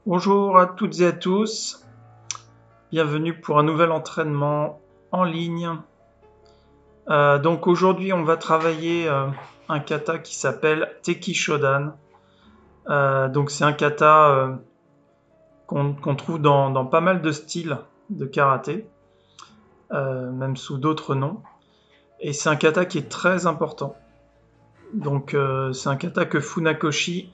Bonjour à toutes et à tous, bienvenue pour un nouvel entraînement en ligne. Donc aujourd'hui on va travailler un kata qui s'appelle Teki Shodan. Donc c'est un kata qu'on trouve dans pas mal de styles de karaté, même sous d'autres noms. Et c'est un kata qui est très important. Donc c'est un kata que Funakoshi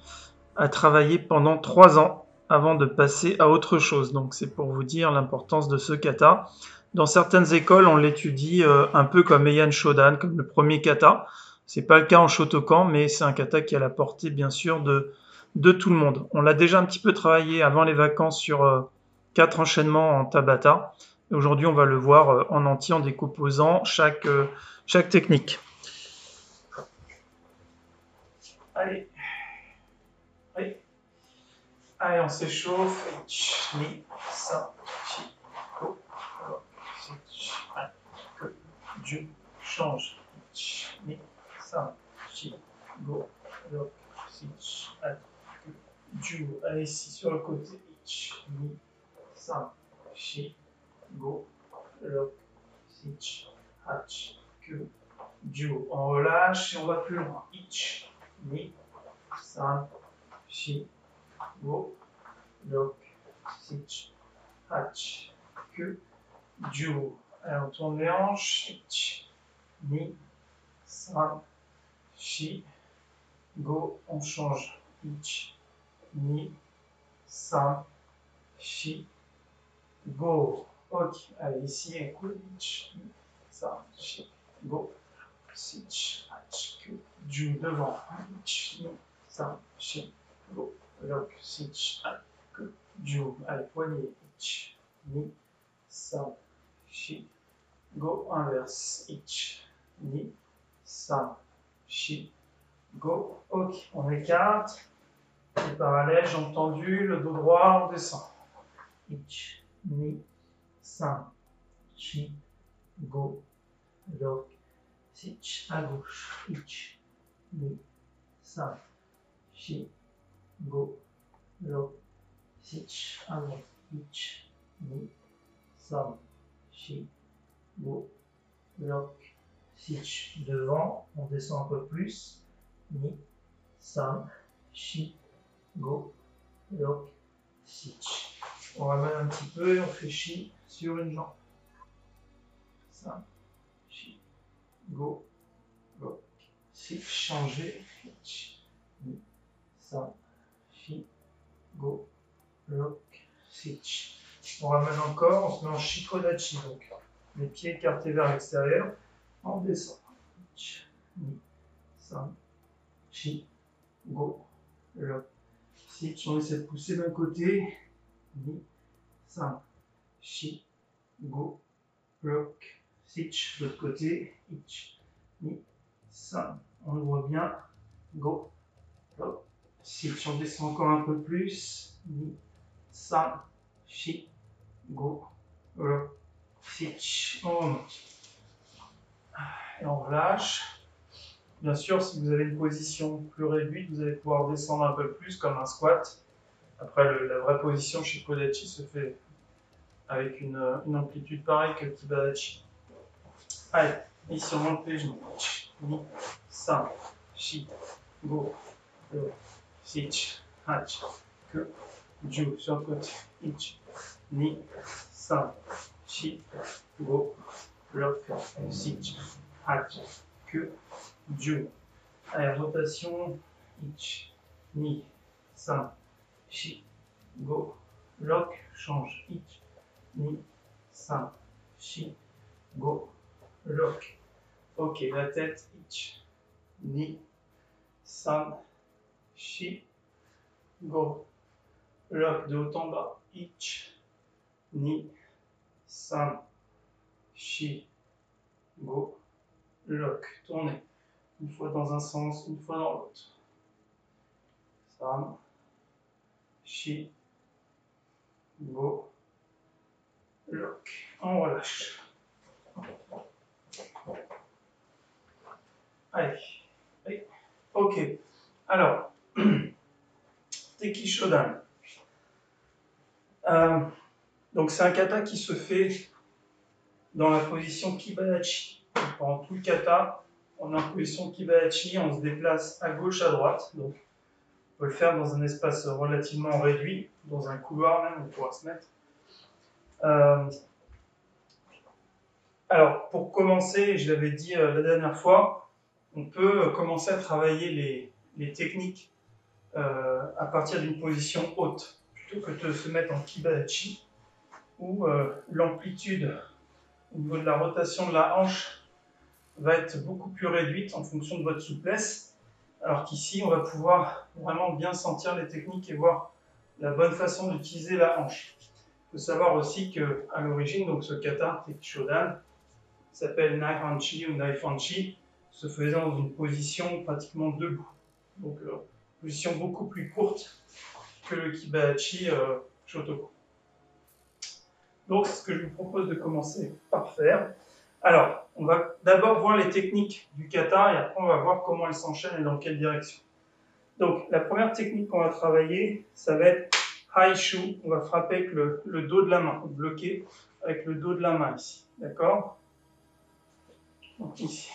a travaillé pendant 3 ans avant de passer à autre chose. Donc c'est pour vous dire l'importance de ce kata. Dans certaines écoles, on l'étudie un peu comme Heian Shodan, comme le premier kata. C'est pas le cas en Shotokan, mais c'est un kata qui a la portée bien sûr de tout le monde. On l'a déjà un petit peu travaillé avant les vacances sur 4 enchaînements en Tabata. Et aujourd'hui, on va le voir en entier en décomposant chaque technique. Allez, allez. Allez, on s'échauffe. Ni, sa, chi, go, go, si, un, que, du, change. Ni, sa, chi, go, go, si, un, que, du. Allez, ici sur le côté. Ni, sa, chi, go, go, si, hach, que, du. On relâche et on va plus loin. Ich, ni, sa, chi, go, lock, sich, hatch, que, duo. Alors on tourne les hanches, ich, ni, sa, chi, go, on change, ich, ni, sa, chi, go. Ok, allez, ici, écoute, ich, ni, sa, chi, go, sich, hatch, que, duo, devant, ich, ni, sa, chi, go, lock, sich, hatch, que, duo. Allez, poignet, ich, ni, sa, chi, go, inverse, ich, ni, sa, chi, go, ok, on écarte, les parallèles, j'ai entendu, le dos droit, on descend, ich, ni, sa, chi, go, lock, sich, à gauche, ich, ni, sa, chi, go, lock, sich, à droite, ich, ni, sa, chi, go, lock, sich, devant, on descend un peu plus, ni, sa, chi, go, lock, sich. On ramène un petit peu et on fait chi sur une jambe. Sa, chi, go, lock, sich, changer, ich, ni, sa, chi, go, lock, sich. On ramène encore, on se met en shikodachi, donc les pieds écartés vers l'extérieur, on descend. Ich, ni, sa, chi, go, lock, sich. On essaie de pousser d'un côté, ni, sa, chi, go, lock, sich. De l'autre côté, ich, ni, sa. On le voit bien, go, lock, sich. On descend encore un peu plus, ni, sa, chi, go, lock, sich. On remonte. Et on relâche. Bien sûr, si vous avez une position plus réduite, vous allez pouvoir descendre un peu plus comme un squat. Après, la vraie position chez Kodachi se fait avec une amplitude pareille que Kibadachi. Allez, ici on monte les genoux. Ni, sa, chi, go, lo, sich, hach, que, ju, sur le côté. Ich, ni, sa, chi, go, lock, sich, hach, que, ju. Allez, rotation. Ich, ni, sa, chi, go, lock, change. Ich, ni, sa, chi, go, lock. Ok, la tête, ich, ni, san, chi, go, lock, de haut en bas, ich, ni, san, chi, go, lock, tournez, une fois dans un sens, une fois dans l'autre, san, chi, go, lock, on relâche. Allez, allez. Ok, alors, Teki Shodan. Donc c'est un kata qui se fait dans la position Kibadachi. Donc, pendant tout le kata, on est en position Kibadachi, on se déplace à gauche, à droite. Donc on peut le faire dans un espace relativement réduit, dans un couloir même, on pourra se mettre. Alors, pour commencer, je l'avais dit la dernière fois, on peut commencer à travailler les techniques à partir d'une position haute, plutôt que de se mettre en Kibadachi, où l'amplitude au niveau de la rotation de la hanche va être beaucoup plus réduite en fonction de votre souplesse, alors qu'ici, on va pouvoir vraiment bien sentir les techniques et voir la bonne façon d'utiliser la hanche. Il faut savoir aussi qu'à l'origine, donc ce kata, Tekishodan, s'appelle Nai Hanchi ou Nai Fanchi, se faisait dans une position pratiquement debout. Donc, position beaucoup plus courte que le Kibadachi Shotoku. Donc, c'est ce que je vous propose de commencer par faire. Alors, on va d'abord voir les techniques du kata et après on va voir comment elles s'enchaînent et dans quelle direction. Donc, la première technique qu'on va travailler, ça va être Haishu. On va frapper avec le dos de la main, bloquer avec le dos de la main ici. D'accord? Donc ici.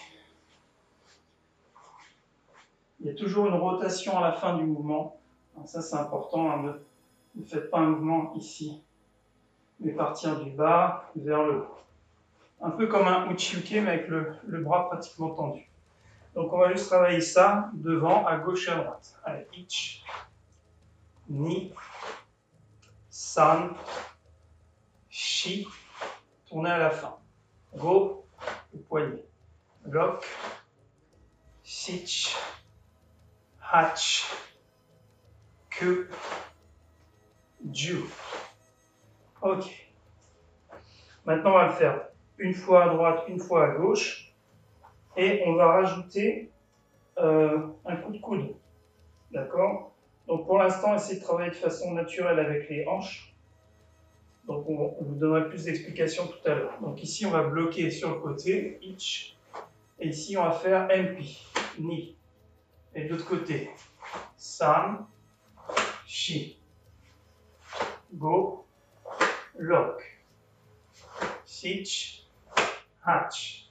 Il y a toujours une rotation à la fin du mouvement. Alors ça, c'est important. Hein, ne faites pas un mouvement ici, mais partir du bas vers le haut. Un peu comme un uchiuke, mais avec le bras pratiquement tendu. Donc on va juste travailler ça devant, à gauche et à droite. Allez, ich, ni, san, shi, tournez à la fin. Go, le poignet. Lock, sich, hach, ku, ju. Ok. Maintenant, on va le faire une fois à droite, une fois à gauche. Et on va rajouter un coup de coude. D'accord? Donc pour l'instant, essayez de travailler de façon naturelle avec les hanches. Donc on vous donnera plus d'explications tout à l'heure. Donc ici, on va bloquer sur le côté, ich. Et ici, on va faire NP, ni. Et de l'autre côté, san, shi. Go, lock. Sich, hach.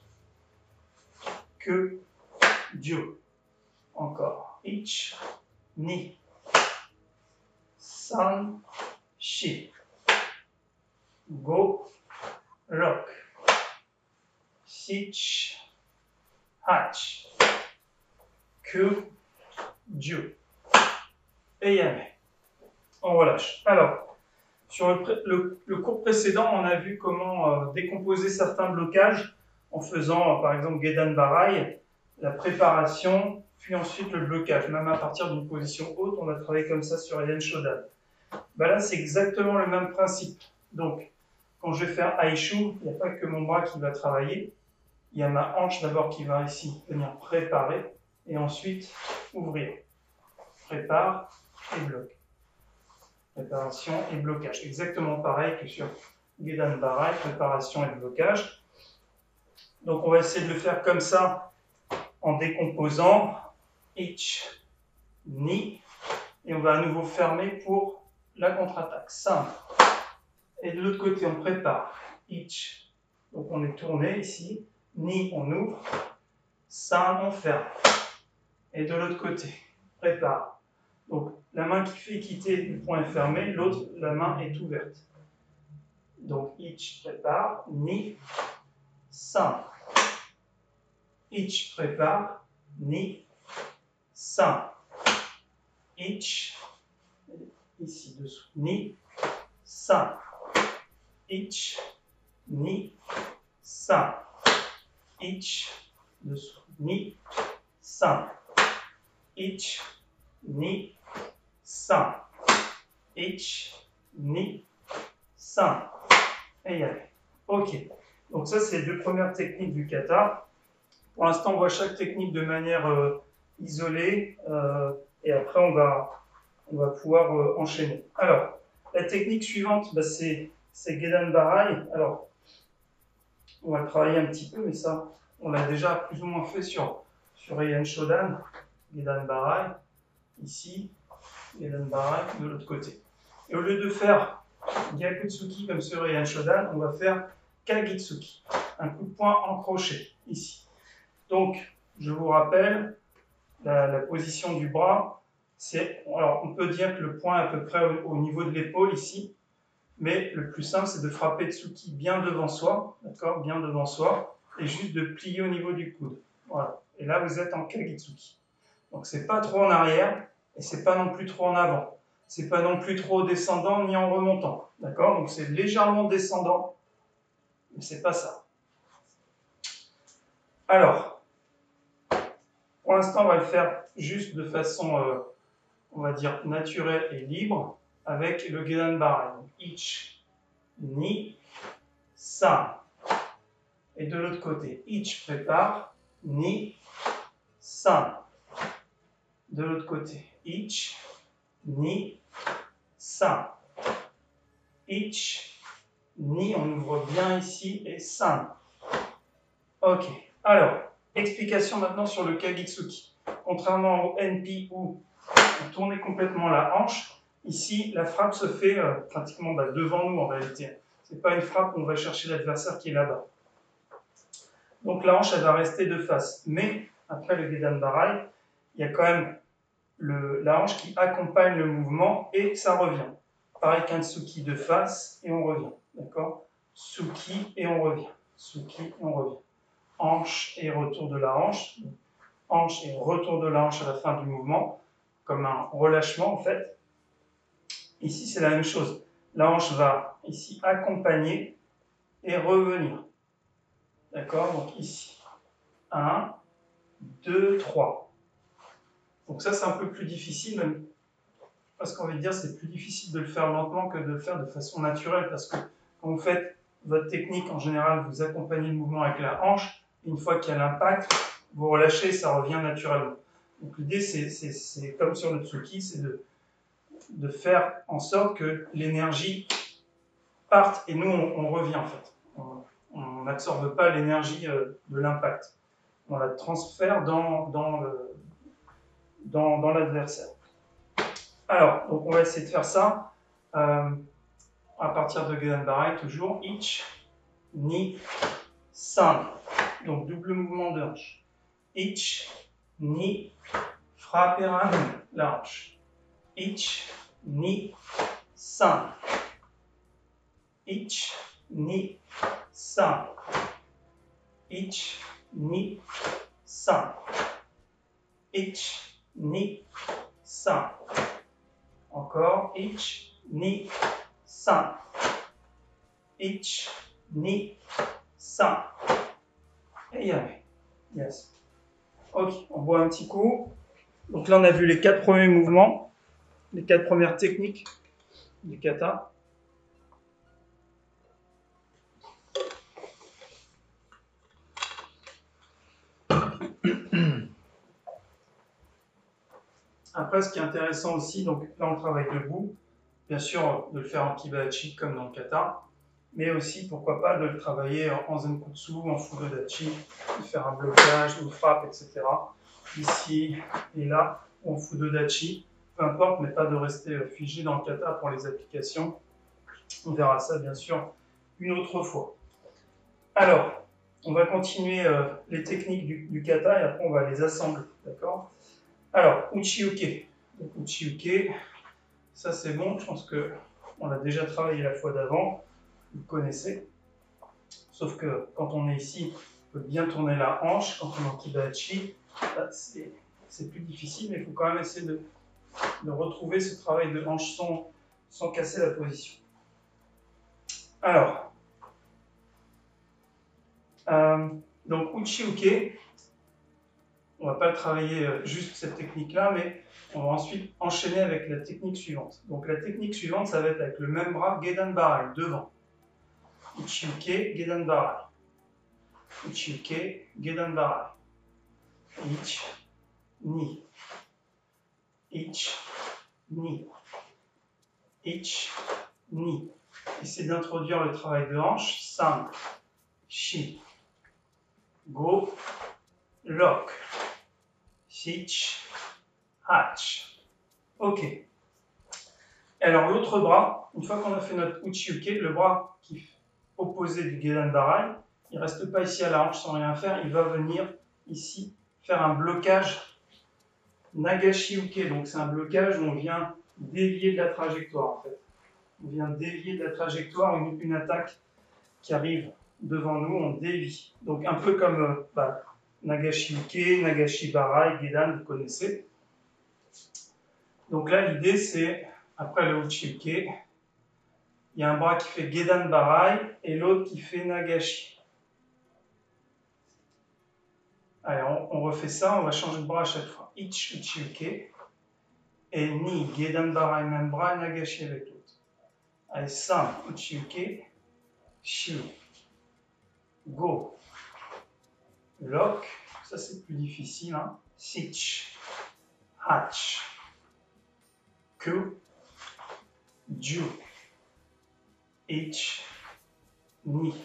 Ku, ju. Encore. Ich, ni. San, shi. Go, lock. Sich, hach. Ku, ju. Et yame. On relâche. Alors, sur le cours précédent, on a vu comment décomposer certains blocages en faisant, par exemple, Gedan Barai, la préparation, puis ensuite le blocage. Même à partir d'une position haute, on a travaillé comme ça sur Heian Shodan. Ben là, c'est exactement le même principe. Donc, quand je vais faire Haishu, il n'y a pas que mon bras qui va travailler. Il y a ma hanche d'abord qui va ici venir préparer et ensuite ouvrir. Prépare et bloque. Préparation et blocage. Exactement pareil que sur Gedan Barai, préparation et blocage. Donc on va essayer de le faire comme ça en décomposant ich, ni, et on va à nouveau fermer pour la contre-attaque. San. Et de l'autre côté, on prépare ich. Donc on est tourné ici. Ni, on ouvre. San, on ferme. Et de l'autre côté, prépare. Donc la main qui fait quitter le point est fermé, l'autre, la main est ouverte. Donc ich prépare, ni, san. Ich prépare, ni, san. Ich, ici dessous, ni, san. Ich, ni, san. Ich, dessous, ni, san. Ich, ni, san. Ich, ni, san. Et y aller. Ok. Donc ça, c'est les deux premières techniques du kata. Pour l'instant, on voit chaque technique de manière isolée. Et après, on va pouvoir enchaîner. Alors, la technique suivante, bah, c'est Gedan Barai. Alors, on va le travailler un petit peu, mais ça, on l'a déjà plus ou moins fait sur Heian Shodan. Gedan Barai, ici, Gedan Barai de l'autre côté. Et au lieu de faire Gyakutsuki comme sur Ryan Shodan, on va faire Kagitsuki, un coup de poing en crochet, ici. Donc, je vous rappelle, la position du bras, alors on peut dire que le poing est à peu près au niveau de l'épaule ici, mais le plus simple, c'est de frapper Tsuki bien devant soi, d'accord, bien devant soi, et juste de plier au niveau du coude. Voilà. Et là, vous êtes en Kagitsuki. Donc, c'est pas trop en arrière, et c'est pas non plus trop en avant. C'est pas non plus trop descendant ni en remontant, d'accord? Donc, c'est légèrement descendant, mais c'est pas ça. Alors, pour l'instant, on va le faire juste de façon, on va dire, naturelle et libre, avec le Gedan Barai. Donc, Ich, Ni, San. Et de l'autre côté, Ich prépare, Ni, San. De l'autre côté, Ich, Ni, San. Ich, Ni, on ouvre bien ici, et San. Ok, alors, explication maintenant sur le Kagitsuki. Contrairement au NP où on tournait complètement la hanche, ici, la frappe se fait pratiquement devant nous en réalité. Ce n'est pas une frappe où on va chercher l'adversaire qui est là-bas. Donc la hanche, elle va rester de face. Mais, après le Gedan Barai, il y a quand même la hanche qui accompagne le mouvement et ça revient. Pareil qu'un Tsuki de face et on revient. D'accord? Tsuki et on revient. Tsuki et on revient. Hanche et retour de la hanche. Hanche et retour de la hanche à la fin du mouvement, comme un relâchement en fait. Ici, c'est la même chose. La hanche va ici accompagner et revenir. D'accord? Donc ici, 1, 2, 3. Donc ça, c'est un peu plus difficile, même parce qu'on va dire c'est plus difficile de le faire lentement que de le faire de façon naturelle, parce que quand vous faites votre technique, en général, vous accompagnez le mouvement avec la hanche, et une fois qu'il y a l'impact, vous relâchez, ça revient naturellement. Donc l'idée, c'est comme sur le Tsuki, c'est de faire en sorte que l'énergie parte, et nous, on revient en fait. On n'absorbe pas l'énergie de l'impact. On la transfère dans l'adversaire. Alors, donc on va essayer de faire ça à partir de Gedan Barai, toujours. Ich, Ni, San. Donc double mouvement de hanche. Ich, Ni, frapper la hanche. Ich, Ni, San. Ich, Ni, San. Ich, Ni, San. Ich, Ni, San. Encore. Ich, Ni, San. Ich, Ni, San. Et yes. Ok, on voit un petit coup. Donc là, on a vu les 4 premiers mouvements, les 4 premières techniques du kata. Après, ce qui est intéressant aussi, donc là, on travaille debout. Bien sûr, de le faire en kibachi comme dans le kata, mais aussi, pourquoi pas, de le travailler en zenkutsu, en fudodachi, de faire un blocage, une frappe, etc. Ici et là, en fudodachi, peu importe, mais pas de rester figé dans le kata pour les applications. On verra ça, bien sûr, une autre fois. Alors, on va continuer les techniques du kata et après, on va les assembler, d'accord? Alors, Uchi-uke. Donc, Uchi-uke, ça c'est bon, je pense qu'on l'a déjà travaillé la fois d'avant, vous connaissez. Sauf que quand on est ici, on peut bien tourner la hanche. Quand on est en kibachi, c'est plus difficile, mais il faut quand même essayer de retrouver ce travail de hanche sans casser la position. Alors, donc Uchi-uke, on ne va pas travailler juste cette technique-là, mais on va ensuite enchaîner avec la technique suivante. Donc la technique suivante, ça va être avec le même bras, Gedan Barai, devant. Uchi-uke, Gedan Barai. Uchi-uke, Gedan Barai. Ich, Ni. Ich, Ni. Ich, Ni. Essayez d'introduire le travail de hanche. San, Shi. Go, Lock. Sich, Hatch. Ok. Alors l'autre bras, une fois qu'on a fait notre Uchi-Uke, le bras qui est opposé du Gedan Barai, il ne reste pas ici à la hanche sans rien faire, il va venir ici faire un blocage Nagashi-Uke. Donc c'est un blocage où on vient dévier de la trajectoire en fait. On vient dévier de la trajectoire une attaque qui arrive devant nous, on dévie. Donc un peu comme Nagashi-Uke, Nagashi-Barai, Gedan, vous connaissez. Donc là l'idée c'est, après le Uchi-Uke, il y a un bras qui fait Gedan Barai et l'autre qui fait Nagashi. Allez, on refait ça, on va changer de bras à chaque fois. Ich, Uchi-Uke. Et Ni, Gedan Barai, même bras, Nagashi avec l'autre. Allez, San, Uchi-Uke. Shi. Go. Lock. Ça c'est plus difficile. Hein. Sich. Hach. Ku. Ju. Ich. Ni.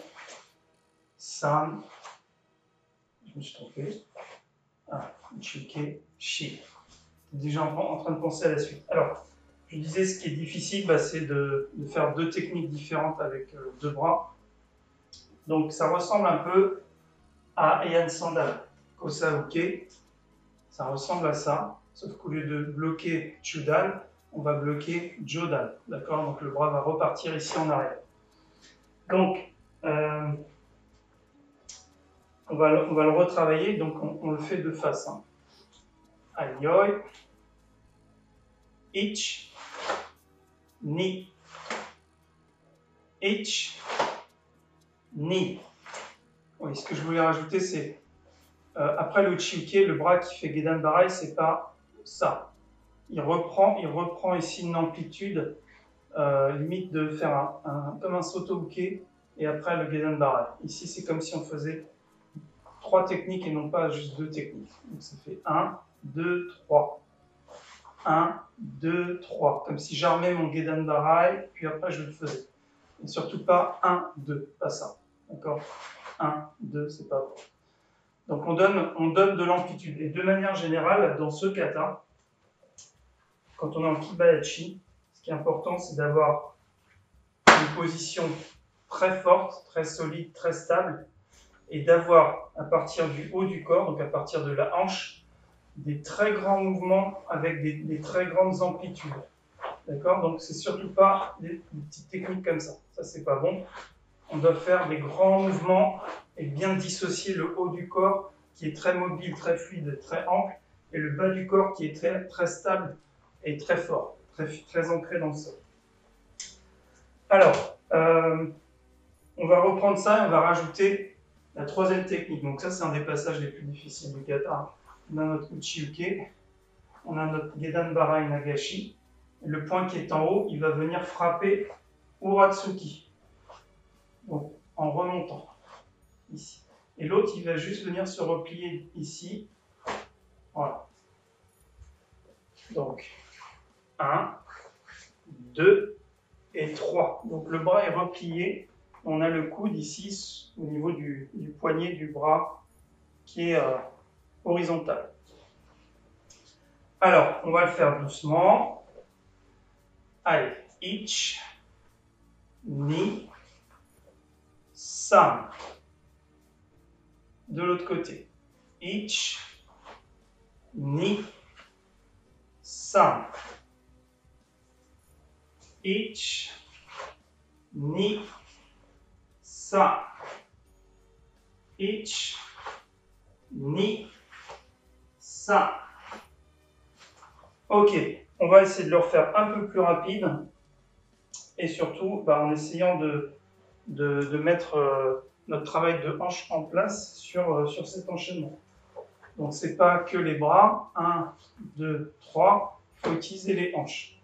San. Je me suis trompé. Ah, Uchi-Uke. Shi. Déjà en train de penser à la suite. Alors, je disais, ce qui est difficile, c'est de faire deux techniques différentes avec deux bras. Donc, ça ressemble un peu à Heian Sandal, Kosa-Uke. Ça ressemble à ça, sauf qu'au lieu de bloquer Chudal, on va bloquer Jodal. D'accord? Donc, le bras va repartir ici en arrière. Donc, on va le retravailler. Donc, on le fait de face. Hein. Aïe. Ich, Ni, Ich, Ni. Oui, ce que je voulais rajouter, c'est après le Uchi-Uke, le bras qui fait Gedan Barai, c'est pas ça. Il reprend ici une amplitude limite de faire comme un Soto-Uke et après le Gedan Barai. Ici, c'est comme si on faisait 3 techniques et non pas juste 2 techniques. Donc ça fait 1, 2, 3. 1, 2, 3. Comme si j'armais mon Gedan Barai, puis après je le faisais. Et surtout pas 1, 2, pas ça. D'accord? 1, 2, c'est pas bon. Donc on donne de l'amplitude. Et de manière générale, dans ce kata, quand on est en Kibayachi, ce qui est important, c'est d'avoir une position très forte, très solide, très stable, et d'avoir, à partir du haut du corps, donc à partir de la hanche, des très grands mouvements avec des très grandes amplitudes. D'accord? Donc, c'est surtout pas des petites techniques comme ça. Ça, c'est pas bon. On doit faire des grands mouvements et bien dissocier le haut du corps qui est très mobile, très fluide, très ample, et le bas du corps qui est très, très stable et très fort, très ancré dans le sol. Alors, on va reprendre ça et on va rajouter la troisième technique. Donc ça, c'est un des passages les plus difficiles du kata. On a notre Uchi-Uke, on a notre Gedan Barai Nagashi. Et le point qui est en haut, il va venir frapper Uratsuki. Donc, en remontant, ici. Et l'autre, il va juste venir se replier ici. Voilà. Donc, 1, 2 et 3. Donc, le bras est replié. On a le coude ici, au niveau du poignet du bras, qui est horizontal. Alors, on va le faire doucement. Allez, Ich, Ni, San. De l'autre côté. Ich, Ni, San. Ich, Ni, San. Ich, Ni, San. Ok, on va essayer de le refaire un peu plus rapide et surtout en essayant de mettre notre travail de hanche en place sur cet enchaînement. Donc c'est pas que les bras, 1, 2, 3, il faut utiliser les hanches.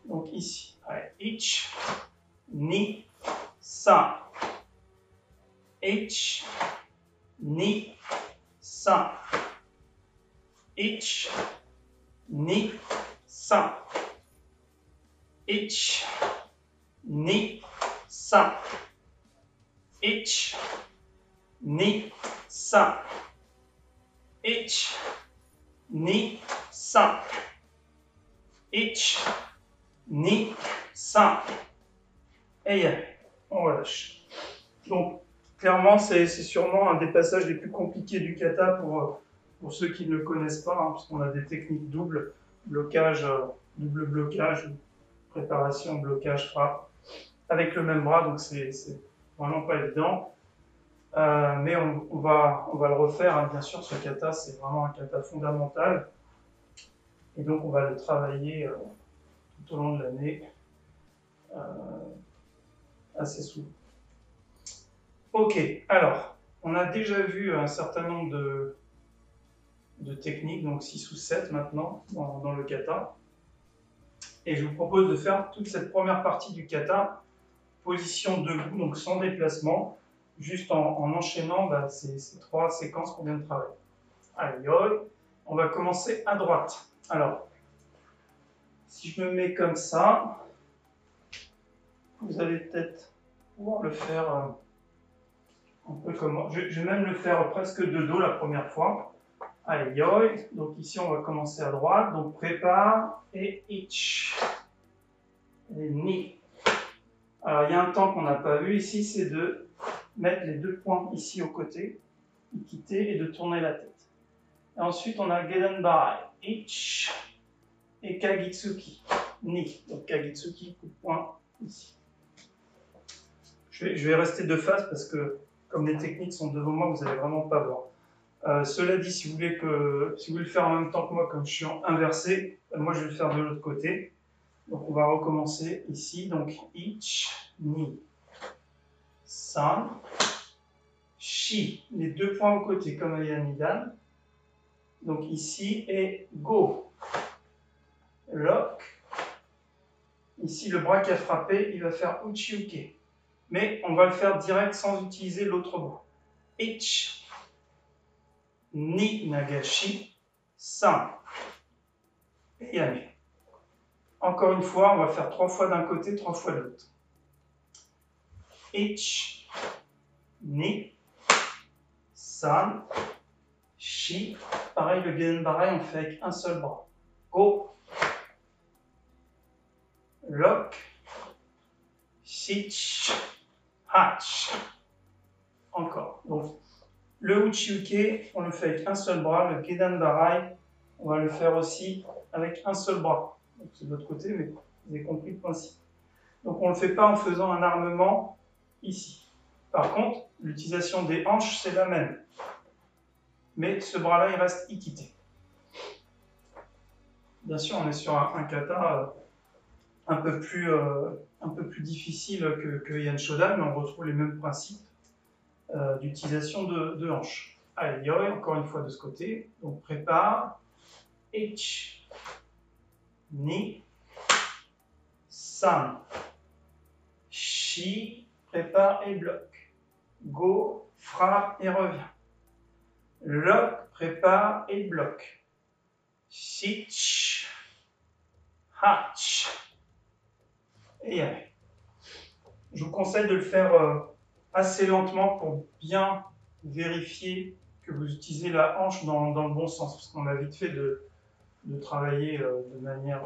Donc ici, allez, Ich, Ni, San. Ich, Ni, San. Ich, Ni, San. Ich, Ni, San. Ich, Ni, San. Ich, Ni, San. Ich, ni, san. Et yame. On relâche. Donc, clairement, c'est sûrement un des passages les plus compliqués du kata pour ceux qui ne le connaissent pas, hein, parce qu'on a des techniques double blocage, double blocage, préparation, blocage, frappe, avec le même bras, donc c'est vraiment pas évident. Mais on va le refaire, hein, bien sûr, ce kata, c'est vraiment un kata fondamental. Et donc, on va le travailler tout au long de l'année, assez souvent. Ok, alors, on a déjà vu un certain nombre de techniques, donc 6 ou 7 maintenant, dans le kata. Et je vous propose de faire toute cette première partie du kata, position debout, donc sans déplacement, juste en enchaînant ces 3 séquences qu'on vient de travailler. Allez, on va commencer à droite. Alors, si je me mets comme ça, vous allez peut-être pouvoir le faire un peu comme moi. Je vais même le faire presque de dos la première fois. Allez, yoi. Donc ici, on va commencer à droite. Donc prépare et ich. Et ni. Alors, il y a un temps qu'on n'a pas vu ici, c'est de mettre les 2 points ici au côté, quitter et de tourner la tête. Et ensuite, on a Geden Barai, ich et Kagitsuki, ni. Donc Kagitsuki, coup de poing ici. Je vais rester de face parce que, comme les techniques sont devant moi, vous n'allez vraiment pas voir. Cela dit, si vous voulez le faire en même temps que moi, comme je suis inversé, moi je vais le faire de l'autre côté. Donc on va recommencer ici. Donc ich, ni, san, shi. Les 2 points au côté comme à Yanidan. Donc ici et go. Lock. Ici le bras qui a frappé, il va faire uchiuke. Mais on va le faire direct sans utiliser l'autre bras. Ich, ni nagashi, san. Et yame. Encore une fois, on va faire 3 fois d'un côté, 3 fois de l'autre. Ich, ni, san, shi. Pareil, le Geden Barai, on fait avec un seul bras. Go, lock, shich, hach. Encore. Donc, le uchiuke, on le fait avec un seul bras. Le Geden Barai, on va le faire aussi avec un seul bras. C'est de l'autre côté, mais vous avez compris le principe. Donc, on ne le fait pas en faisant un armement ici. Par contre, l'utilisation des hanches, c'est la même. Mais ce bras-là, il reste équité. Bien sûr, on est sur un kata un peu plus difficile que Yan Shodan, mais on retrouve les mêmes principes d'utilisation de hanches. Allez, yoi, encore une fois de ce côté. Donc, prépare. Ich, ni, san, shi, prépare et bloque. Go, frappe et revient. Lock, prépare et bloque. Shich, hatch. Et yame. Je vous conseille de le faire assez lentement pour bien vérifier que vous utilisez la hanche dans le bon sens, parce qu'on a vite fait de travailler de manière,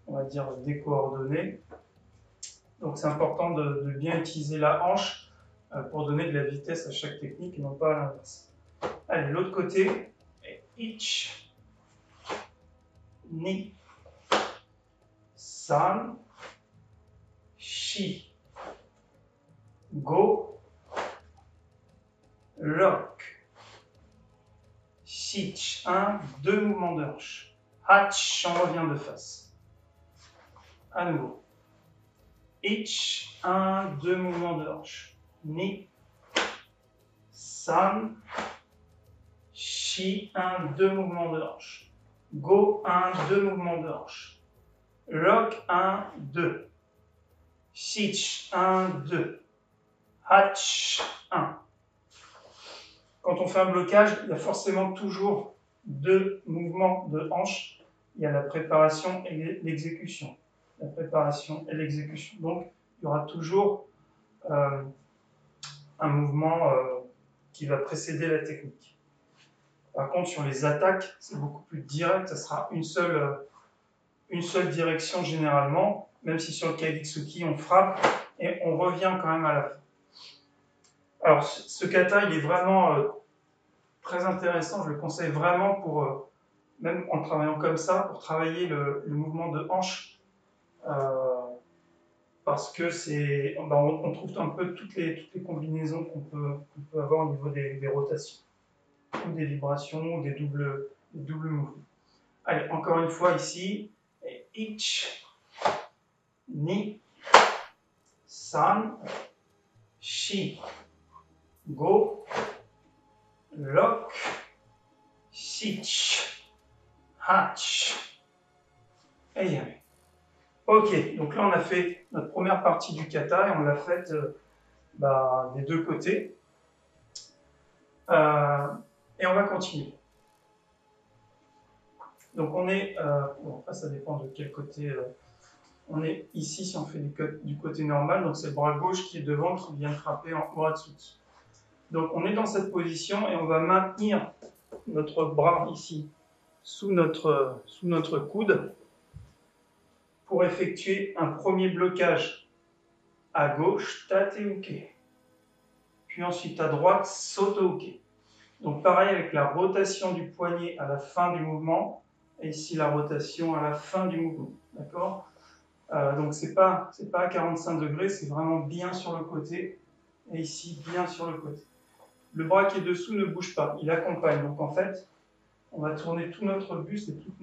on va dire, décoordonnée. Donc c'est important de bien utiliser la hanche pour donner de la vitesse à chaque technique et non pas à l'inverse. Allez, l'autre côté, ich, ni, san, shi, go, lock, shich, 1, 2 mouvements de hanche. Hatch, on revient de face. À nouveau. Ich, 1, 2 mouvements de hanche. Ni, san, shi, 1, 2 mouvements de hanche. Go, 1, 2 mouvements de hanche. Lock, 1, 2. Shich, 1, 2. Hatch, 1. Quand on fait un blocage, il y a forcément toujours 2 mouvements de hanche. Il y a la préparation et l'exécution. La préparation et l'exécution. Donc, il y aura toujours un mouvement qui va précéder la technique. Par contre, sur les attaques, c'est beaucoup plus direct. Ça sera une seule une seule direction généralement, même si sur le Kagitsuki on frappe et on revient quand même à la fin. Alors ce kata il est vraiment très intéressant, je le conseille vraiment pour, même en travaillant comme ça, pour travailler le mouvement de hanche, parce que c'est, ben, on trouve un peu toutes les combinaisons qu'on peut avoir au niveau des rotations, ou des vibrations, ou des doubles mouvements. Allez, encore une fois ici, ich, ni, san, shi, go, lok, shich, hach, et yame. Ok, donc là on a fait notre première partie du kata et on l'a faite des deux côtés. Et on va continuer. Donc on est, bon, ça dépend de quel côté. On est ici si on fait du côté normal, donc c'est le bras gauche qui est devant qui vient frapper en Uratsuki. Donc on est dans cette position et on va maintenir notre bras ici sous notre coude pour effectuer un premier blocage à gauche, Tate-uke. Puis ensuite à droite, Soto-uke. Donc pareil avec la rotation du poignet à la fin du mouvement, et ici la rotation à la fin du mouvement. D'accord ? Donc c'est pas à 45 degrés, c'est vraiment bien sur le côté, et ici bien sur le côté. Le bras qui est dessous ne bouge pas, il accompagne. Donc en fait, on va tourner tout notre buste et toutes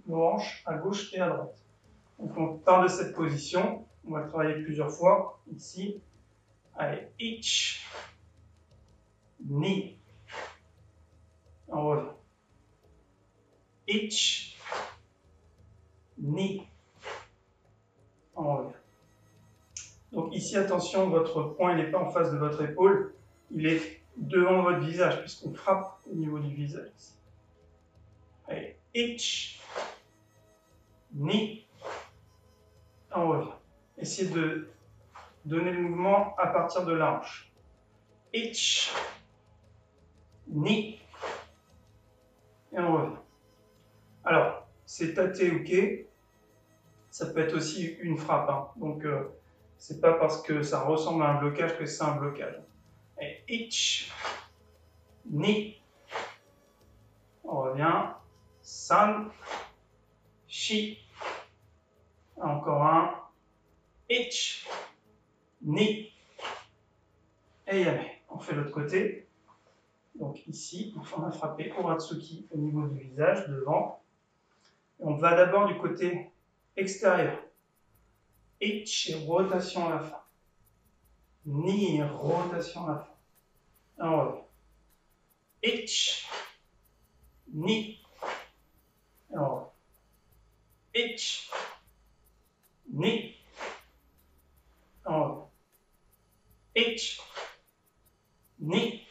nos hanches à gauche et à droite. Donc on part de cette position, on va le travailler plusieurs fois, ici. Allez, ich, ni. On revient. Ich, ni. On revient. Donc ici, attention, votre poing n'est pas en face de votre épaule, il est devant votre visage, puisqu'on frappe au niveau du visage. Allez, ich, ni. On revient. Essayez de donner le mouvement à partir de la hanche. Ich, ni. Et on revient. Alors, c'est tate-uke, ça peut être aussi une frappe. Hein. Donc, c'est pas parce que ça ressemble à un blocage que c'est un blocage. Et ich, ni. On revient. San, shi. Encore un. Ich, ni. Et yame. On fait l'autre côté. Donc ici, on a frappé Uratsuki au niveau du visage, devant. Et on va d'abord du côté extérieur. Ich, rotation à la fin. Ni, rotation à la fin. Et on revient. Ich, ni. Et on revient. Ich, ni. Et on revient. Ich, ni.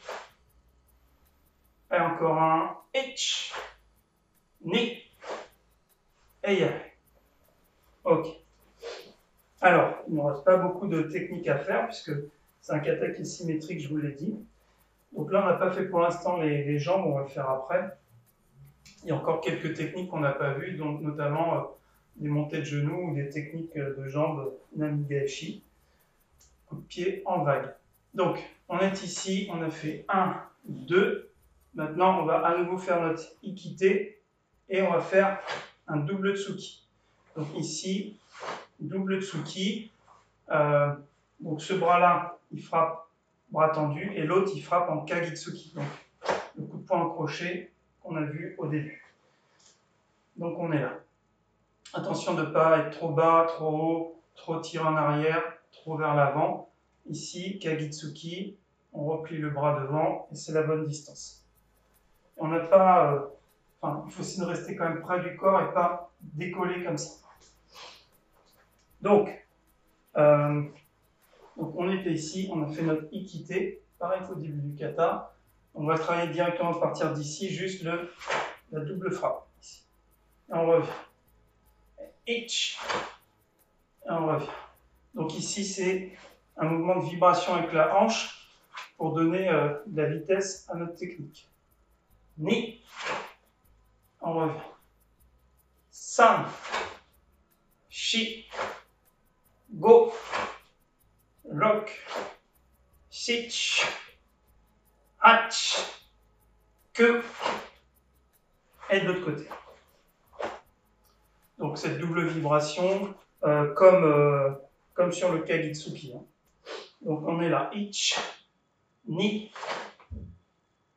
Et encore un. Ich, ni. Et yame. Ok. Alors, il ne nous reste pas beaucoup de techniques à faire puisque c'est un kata qui est symétrique, je vous l'ai dit. Donc là, on n'a pas fait pour l'instant les jambes, on va le faire après. Il y a encore quelques techniques qu'on n'a pas vues, donc notamment des montées de genoux ou des techniques de jambes Namigaeshi, coup de pied en vague. Donc, on est ici, on a fait 1, 2. Maintenant, on va à nouveau faire notre ikite et on va faire un double tsuki. Donc ici, double tsuki. Donc ce bras-là, il frappe bras tendu et l'autre, il frappe en kagitsuki. Donc le coup de poing en crochet qu'on a vu au début. Donc on est là. Attention de ne pas être trop bas, trop haut, trop tiré en arrière, trop vers l'avant. Ici, kagitsuki, on replie le bras devant et c'est la bonne distance. On n'a pas... il faut essayer de rester quand même près du corps et pas décoller comme ça. Donc on était ici, on a fait notre ikite, pareil qu'au début du kata. On va travailler directement à partir d'ici, juste la double frappe. Ici. Et on revient. Ich. Et on revient. Donc ici, c'est un mouvement de vibration avec la hanche pour donner de la vitesse à notre technique. Ni. On revient. San. shi, go, lock, sich, hach, que, et de l'autre côté. Donc cette double vibration, comme sur le Kagitsuki. Hein. Donc on est là, ich, ni,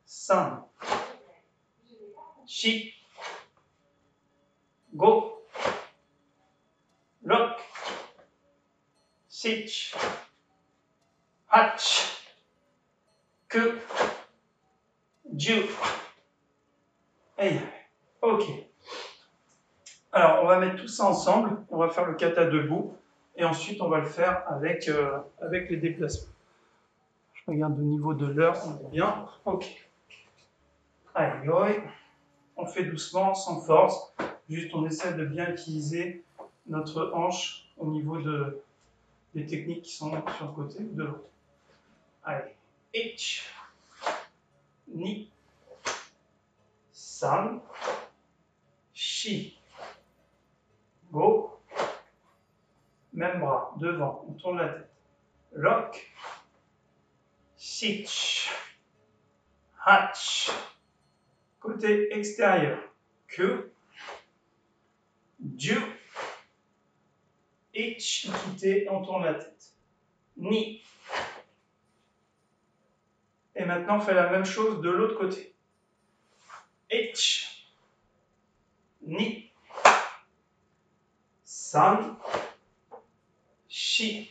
san, shi, go, lock, sich, hach, que, ju, et ok. Alors, on va mettre tout ça ensemble, on va faire le kata debout, et ensuite on va le faire avec les déplacements. Je regarde au niveau de l'heure, on est bien. Ok. Allez, on fait doucement, sans force, juste on essaie de bien utiliser notre hanche au niveau des techniques qui sont sur le côté ou de l'autre. Allez, ich, ni, san, shi, go, même bras, devant, on tourne la tête. Lock, sich, hach, côté extérieur, que, ju, ich, quitter, on tourne la tête. Ni. Et maintenant, on fait la même chose de l'autre côté. Ich, ni, san, shi,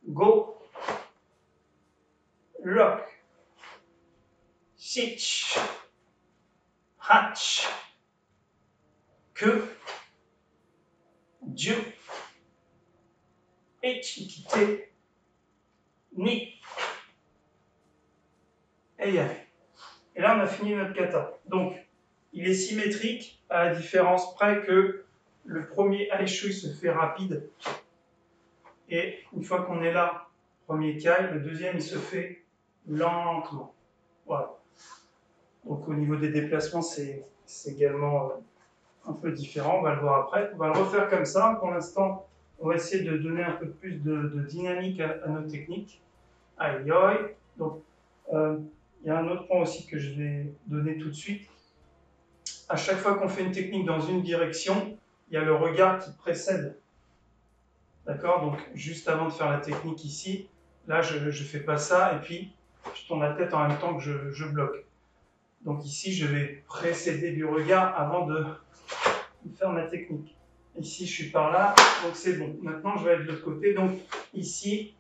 go, lock, sich, hach, que, ju, ich, quitter, ni. Et y aller. Et là, on a fini notre kata. Donc, il est symétrique à la différence près que le premier aishui se fait rapide. Et une fois qu'on est là, premier kai, le deuxième, il se fait lentement. Voilà. Donc, au niveau des déplacements, c'est également un peu différent. On va le voir après. On va le refaire comme ça. Pour l'instant, on va essayer de donner un peu plus de dynamique à nos techniques. Aïe, aïe. Donc, il y a un autre point aussi que je vais donner tout de suite. À chaque fois qu'on fait une technique dans une direction, il y a le regard qui précède. D'accord? Donc, juste avant de faire la technique ici, là, je ne fais pas ça, et puis je tourne la tête en même temps que je bloque. Donc ici, je vais précéder du regard avant de faire ma technique. Ici, je suis par là, donc c'est bon. Maintenant, je vais aller de l'autre côté. Donc ici,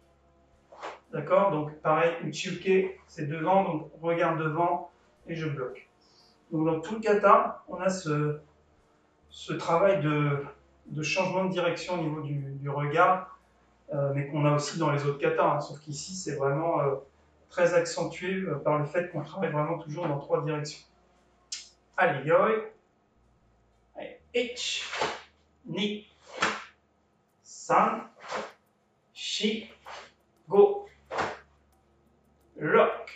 d'accord? Donc pareil, Uchiuke, c'est devant, donc regard devant, et je bloque. Donc dans tout le kata, on a ce travail de changement de direction au niveau du regard, mais qu'on a aussi dans les autres katas, hein, sauf qu'ici, c'est vraiment très accentué par le fait qu'on travaille vraiment toujours dans 3 directions. Allez, yoi. Allez, ich, ni, san, shi, go, lock,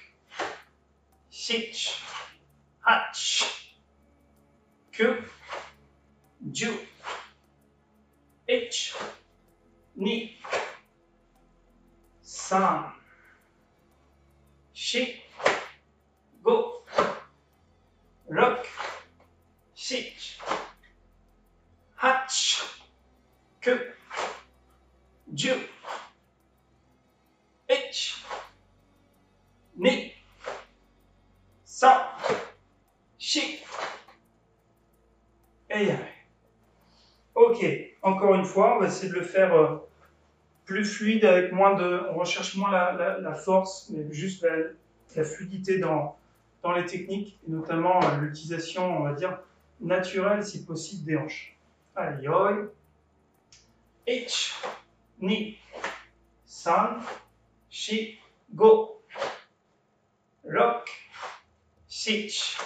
sich, hach, que, ju, ich, ni, san, shi, go, lock, sich, hach, que, ju, ich, ni, san, shi, et y aller. Ok, encore une fois, on va essayer de le faire plus fluide, avec moins de... On recherche moins la force, mais juste la fluidité dans les techniques, et notamment l'utilisation, on va dire, naturelle, si possible, des hanches. Allez, yoi. Ich, ni, san, shi, go. Lock, sich,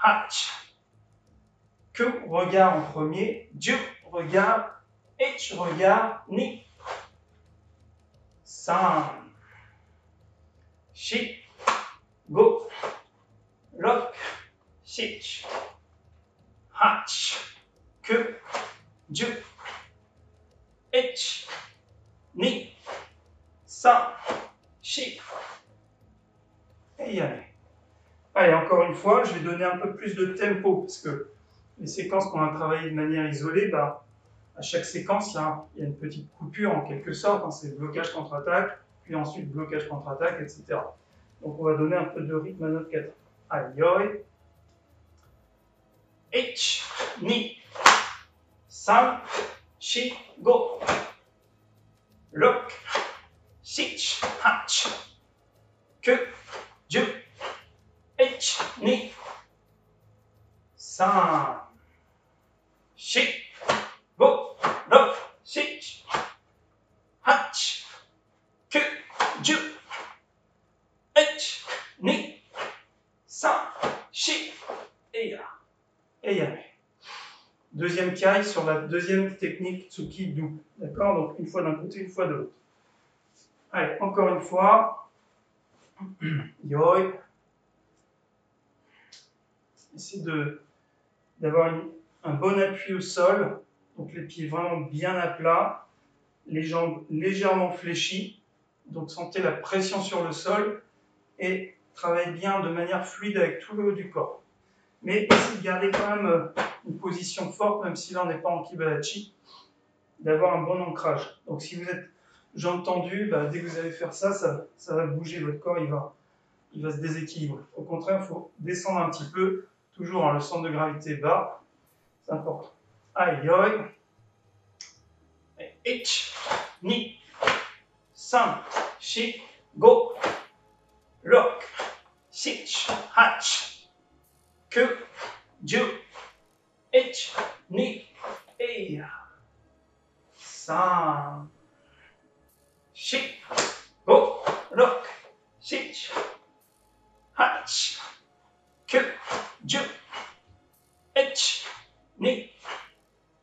hach. Que, regard en premier. Ju, regard. Ich, regard. Ni. San, shi, go. Lock, sich, hach. Que, ju. encore une fois, je vais donner un peu plus de tempo, parce que les séquences qu'on a travaillées de manière isolée, bah, à chaque séquence, il y a une petite coupure en quelque sorte, hein, c'est blocage contre-attaque, puis ensuite blocage contre-attaque, etc. Donc on va donner un peu de rythme à notre kata. Aïe, ich, ni, san, shi, go. Look, sich, hach. Que, ju, ich, ni, san, shi, go. Look, sich, hach. Que, ju, ich, ni, san, shi, et ya. Et ya. Deuxième kai sur la deuxième technique Tsuki Do. D'accord? Donc une fois d'un côté, une fois de l'autre. Allez, encore une fois. Yoi. Essayez d'avoir un bon appui au sol. Donc les pieds vraiment bien à plat. Les jambes légèrement fléchies. Donc sentez la pression sur le sol. Et travaillez bien de manière fluide avec tout le haut du corps. Mais essayez de garder quand même une position forte, même si là on n'est pas en Kibadachi, d'avoir un bon ancrage. Donc si vous êtes jambes tendues, bah, dès que vous allez faire ça, ça va bouger, votre corps il va se déséquilibrer. Au contraire, il faut descendre un petit peu, toujours le centre de gravité bas, c'est important. Aïe, yoi. Ich, ni, san, shi, go, lock, sich, hach. Que, ju, ich, ni, et, san, shi, go, lock, sich, hach, que, ju, ich, ni,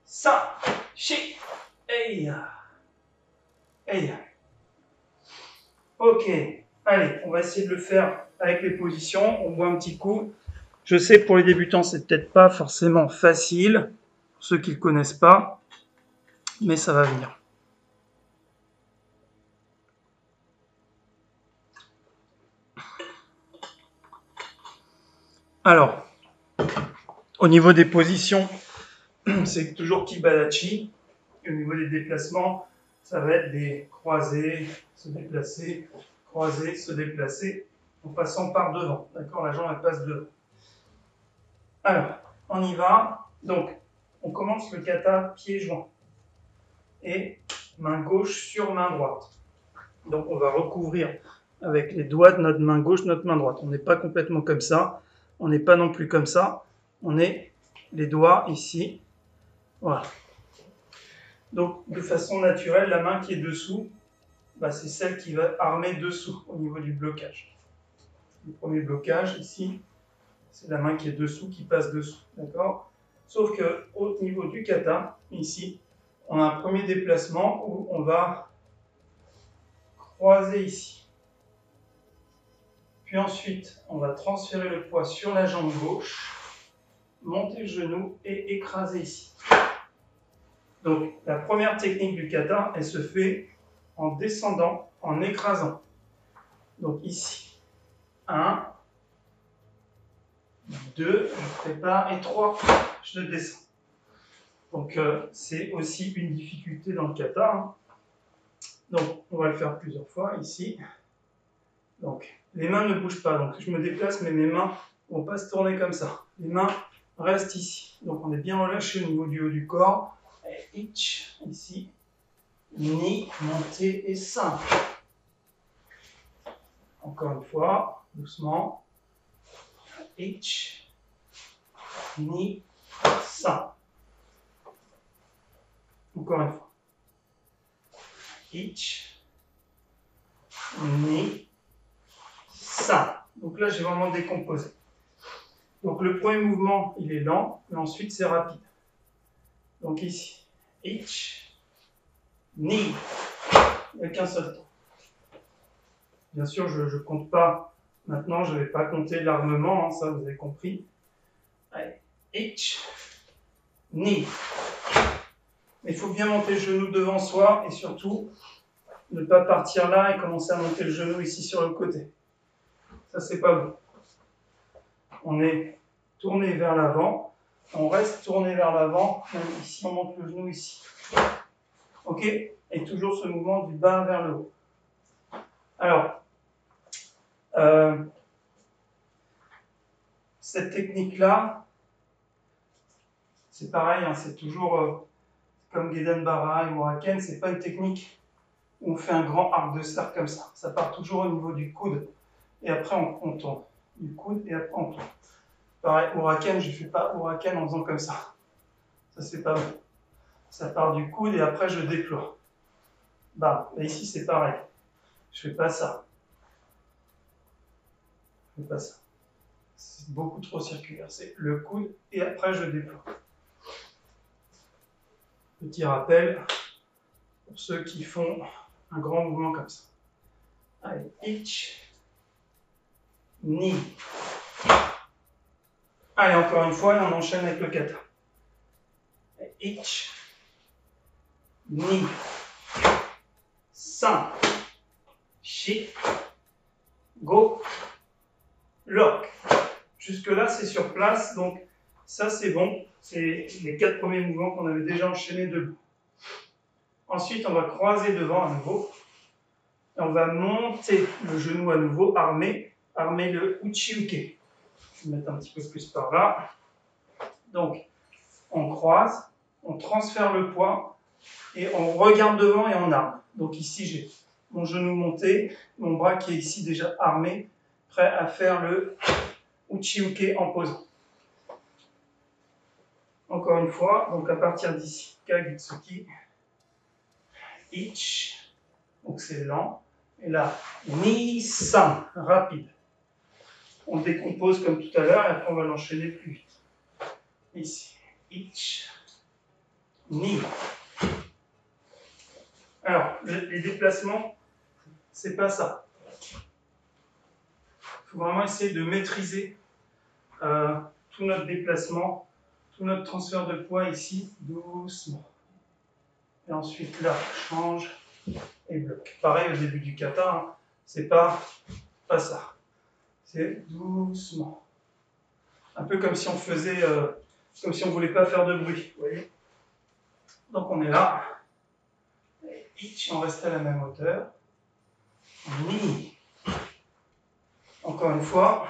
san, shi, et, ok, allez, on va essayer de le faire avec les positions, on voit un petit coup. Je sais que pour les débutants, c'est peut-être pas forcément facile, pour ceux qui ne le connaissent pas, mais ça va venir. Alors, au niveau des positions, c'est toujours Kibadachi. Au niveau des déplacements, ça va être des croisés, se déplacer, croiser, se déplacer, en passant par devant. D'accord, la jambe elle passe devant. Alors, on y va. Donc, on commence le kata pieds joints. Et main gauche sur main droite. Donc, on va recouvrir avec les doigts de notre main gauche, notre main droite. On n'est pas complètement comme ça. On n'est pas non plus comme ça. On est les doigts ici. Voilà. Donc, de façon naturelle, la main qui est dessous, bah, c'est celle qui va armer dessous au niveau du blocage. Le premier blocage ici, c'est la main qui est dessous, qui passe dessous, d'accord? Sauf que au niveau du kata, ici, on a un premier déplacement où on va croiser ici. Puis ensuite, on va transférer le poids sur la jambe gauche, monter le genou et écraser ici. Donc, la première technique du kata, elle se fait en descendant, en écrasant. Donc ici, 1, 2, je prépare, et 3, je le descends. Donc, c'est aussi une difficulté dans le kata. Hein. Donc, on va le faire plusieurs fois, ici. Donc, les mains ne bougent pas. Donc, je me déplace, mais mes mains ne vont pas se tourner comme ça. Les mains restent ici. Donc, on est bien relâché au niveau du haut du corps. Et ich, ici. Ni, montée et simple. Encore une fois, doucement. Ich, ni, simple. Encore une fois. Ich, ni, simple. Donc là, j'ai vraiment décomposé. Donc le premier mouvement, il est lent, mais ensuite c'est rapide. Donc ici, ich, ni, il n'y a qu'un seul temps. Bien sûr, je ne compte pas, maintenant je ne vais pas compter l'armement, hein, ça vous avez compris. Allez, ich, ni. Mais il faut bien monter le genou devant soi et surtout ne pas partir là et commencer à monter le genou ici sur le côté. Ça, c'est pas bon. on est tourné vers l'avant, on reste tourné vers l'avant, même ici on monte le genou ici. Ok? Et toujours ce mouvement du bas vers le haut. Alors, cette technique-là, c'est pareil, hein, c'est toujours comme Gedan Bara et Uraken, c'est pas une technique où on fait un grand arc de cercle comme ça. Ça part toujours au niveau du coude et après on tourne. Du coude et après on tourne. Pareil, Uraken, je ne fais pas Uraken en faisant comme ça. Ça, c'est pas bon. Ça part du coude et après je déploie. Bam. Et ici, c'est pareil. Je fais pas ça. Je fais pas ça. C'est beaucoup trop circulaire. C'est le coude et après je déploie. Petit rappel pour ceux qui font un grand mouvement comme ça. Allez, ich, ni. Allez, encore une fois, et on enchaîne avec le kata. Ich, ni, san, shi, go, lock. Jusque-là, c'est sur place, donc ça, c'est bon. C'est les 4 premiers mouvements qu'on avait déjà enchaînés debout. Ensuite, on va croiser devant à nouveau. Et on va monter le genou à nouveau, armer le uchi-uke. Je vais mettre un petit peu plus par là. Donc, on croise, on transfère le poids et on regarde devant et on arme. Donc ici, j'ai mon genou monté, mon bras qui est ici déjà armé, prêt à faire le uchi-uke en posant. Encore une fois, donc à partir d'ici, Kagutsuki, ich, donc c'est lent, et là, ni-san, rapide. On décompose comme tout à l'heure et après on va l'enchaîner plus vite. Ici, ich, ni. Alors, les déplacements, c'est pas ça. Il faut vraiment essayer de maîtriser tout notre déplacement, tout notre transfert de poids ici, doucement. Et ensuite là, change et bloque. Pareil au début du kata, hein, c'est pas ça. C'est doucement. Un peu comme si on faisait, comme si on voulait pas faire de bruit, vous voyez. Donc on est là. Itch, on reste à la même hauteur. Ni. Encore une fois.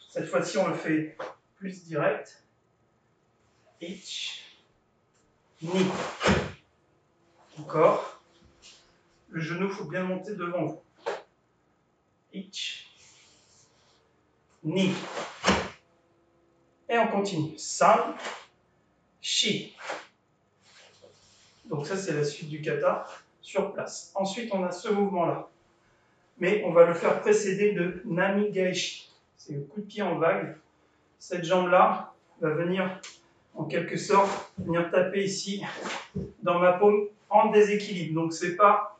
Cette fois-ci, on le fait plus direct. Ich, ni. Encore. Le genou, il faut bien monter devant vous. Ich, ni. Et on continue. San, shi. Donc ça, c'est la suite du kata sur place. Ensuite, on a ce mouvement-là. Mais on va le faire précéder de Nami Gaeshi. C'est le coup de pied en vague. Cette jambe-là va venir, en quelque sorte, venir taper ici, dans ma paume, en déséquilibre. Donc c'est pas,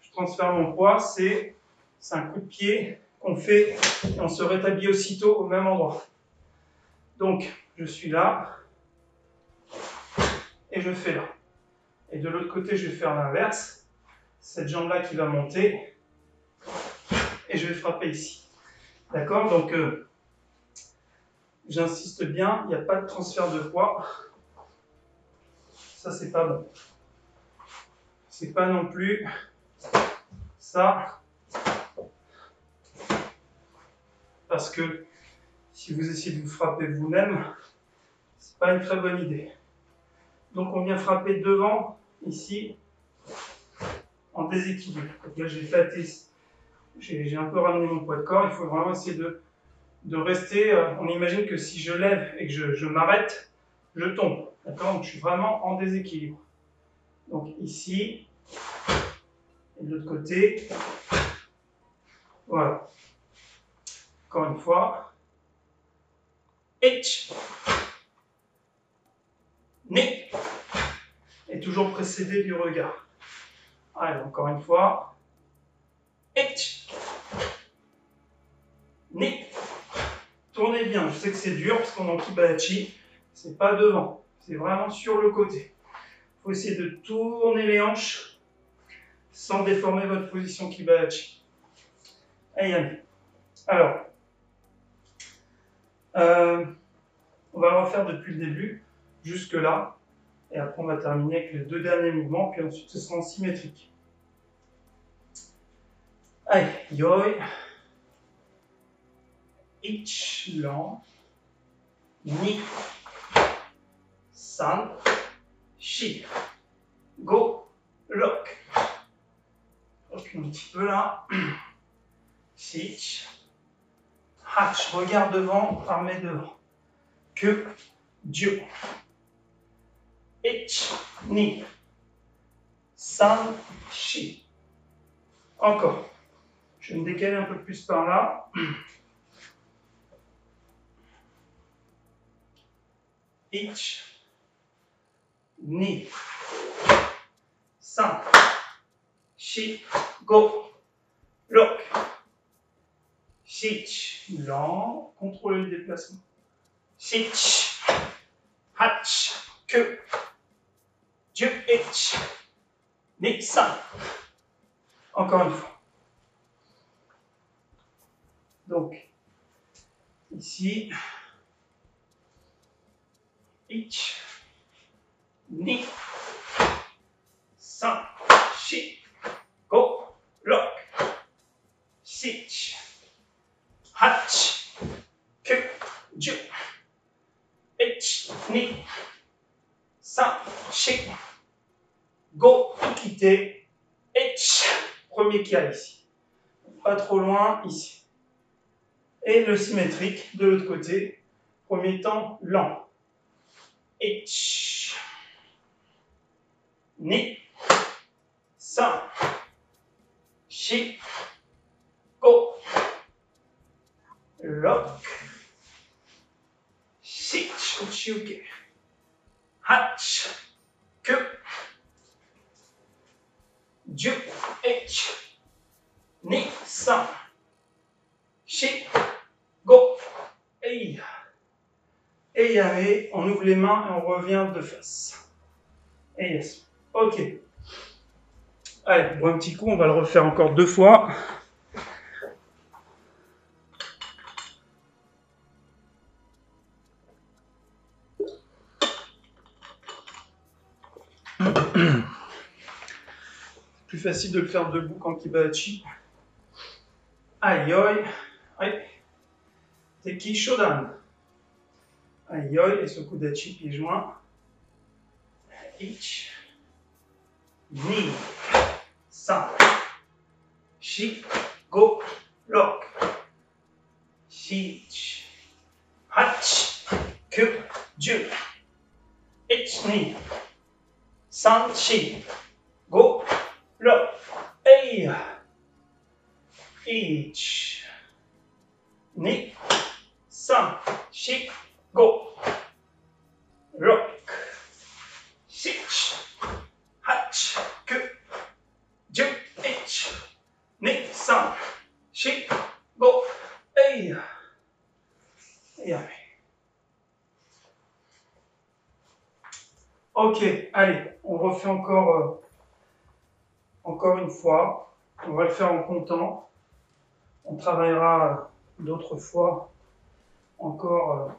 je transfère mon poids, c'est un coup de pied qu'on fait et on se rétablit aussitôt au même endroit. Donc, je suis là et je fais là. Et de l'autre côté, je vais faire l'inverse. Cette jambe-là qui va monter et je vais frapper ici. D'accord? Donc, j'insiste bien, il n'y a pas de transfert de poids. Ça, c'est pas bon. C'est pas non plus ça. Parce que si vous essayez de vous frapper vous-même, c'est pas une très bonne idée. Donc, on vient frapper devant, ici, en déséquilibre. Donc là, j'ai flatté, j'ai un peu ramené mon poids de corps. Il faut vraiment essayer de rester. On imagine que si je lève et que je m'arrête, je tombe. D'accord? Donc je suis vraiment en déséquilibre. Donc ici, et de l'autre côté. Voilà. Encore une fois. Ich. Ni. Et toujours précédé du regard. Allez, encore une fois. Ich. Ni. Tournez bien. Je sais que c'est dur parce qu'on est en Kibayachi. C'est pas devant. C'est vraiment sur le côté. Il faut essayer de tourner les hanches sans déformer votre position Kibayachi. Allez, allez. Alors, On va le refaire depuis le début, jusque là. Et après, on va terminer avec les 2 derniers mouvements, puis ensuite, ce sera en symétrique. Allez, yoi. Ich, lent. Ni. San. Shi. Go. Lock. Recule un petit peu là. Sich. Hatch. Regarde devant, armé devant. Que. Dieu. Ich, ni, san, shi. Encore. Je vais me décaler un peu plus par là. Ich, ni, san, shi, go, lock. Sich, lent, contrôlez le déplacement. Sich, hatch, que. Dieu, ich, ni, san. Encore une fois. Donc, ici, ich, ni, san, shi, go, lock, sich, hatch, que, Dieu, ich, ni, san, shi, go, quitter, ich, premier qui a ici. Pas trop loin, ici. Et le symétrique de l'autre côté, premier temps lent. Ich, ni, san, shi, go, lock, sich, uchiuke, hatch, que, Dieu, ich, ni, san, shi, go, et allez, on ouvre les mains et on revient de face. Et yes. Ok. Allez, pour un petit coup, on va le refaire encore 2 fois. Plus facile de le faire debout qu'en kibachi. Aïe, aïe. Teki Shodan. Aïe, et ce coup d'achi pied joint. Ich, ni, san, shi, go, lock. Sich, hatch, que, Dieu. Ich, ni, san, shi, go, lock. Hey. Ich, ni, san, shi, go, lock. Sich, hatch, que, Dieu, ich, ni, san, shi, go, hey. Et allez. Ok, allez, on refait encore une fois. On va le faire en comptant. On travaillera d'autres fois encore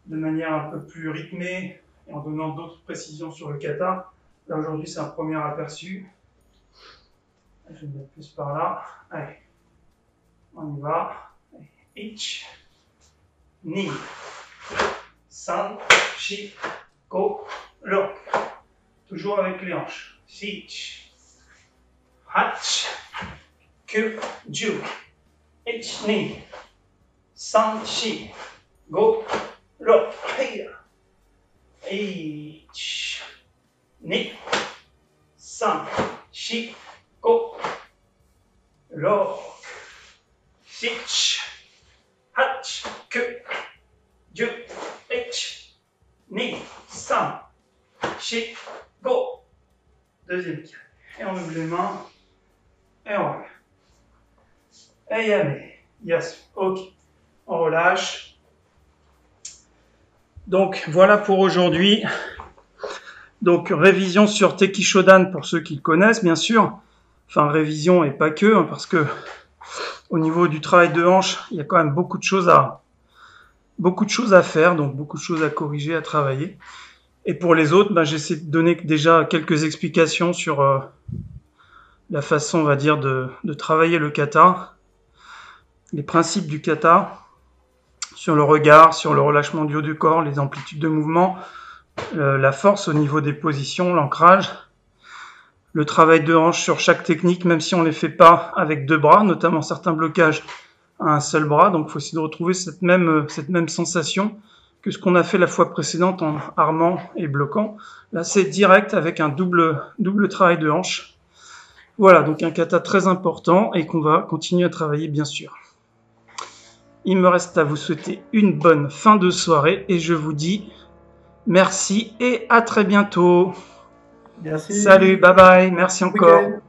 de manière un peu plus rythmée et en donnant d'autres précisions sur le kata. Là aujourd'hui c'est un premier aperçu. Je vais me mettre plus par là. Allez, on y va. Ich, ni, san, shi, go, lock. Toujours avec les hanches. Sich, hatch, que, Dieu. Ich, ni, san, shi, go, lock. Ich, ni, san, shi, go, lock. Sich, hatch, que, Dieu, ich, ni, san, shi, go. Deuxième qui. Et on ouvre les mains. Et on revient. Et allez. Yes. Ok. On relâche. Donc voilà pour aujourd'hui. Donc révision sur Teki Shodan pour ceux qui le connaissent bien sûr. Enfin révision et pas que, hein, parce que au niveau du travail de hanche, il y a quand même beaucoup de choses à beaucoup de choses à faire, donc beaucoup de choses à corriger, à travailler. Et pour les autres, j'essaie de donner déjà quelques explications sur la façon, on va dire, de travailler le kata, les principes du kata, sur le regard, sur le relâchement du haut du corps, les amplitudes de mouvement, la force au niveau des positions, l'ancrage, le travail de hanche sur chaque technique, même si on ne les fait pas avec deux bras, notamment certains blocages à un seul bras. Donc il faut essayer de retrouver cette même sensation que ce qu'on a fait la fois précédente en armant et bloquant. Là, c'est direct avec un double travail de hanche. Voilà, donc un kata très important et qu'on va continuer à travailler, bien sûr. Il me reste à vous souhaiter une bonne fin de soirée et je vous dis merci et à très bientôt. Merci. Salut, bye bye, merci encore. Week-end.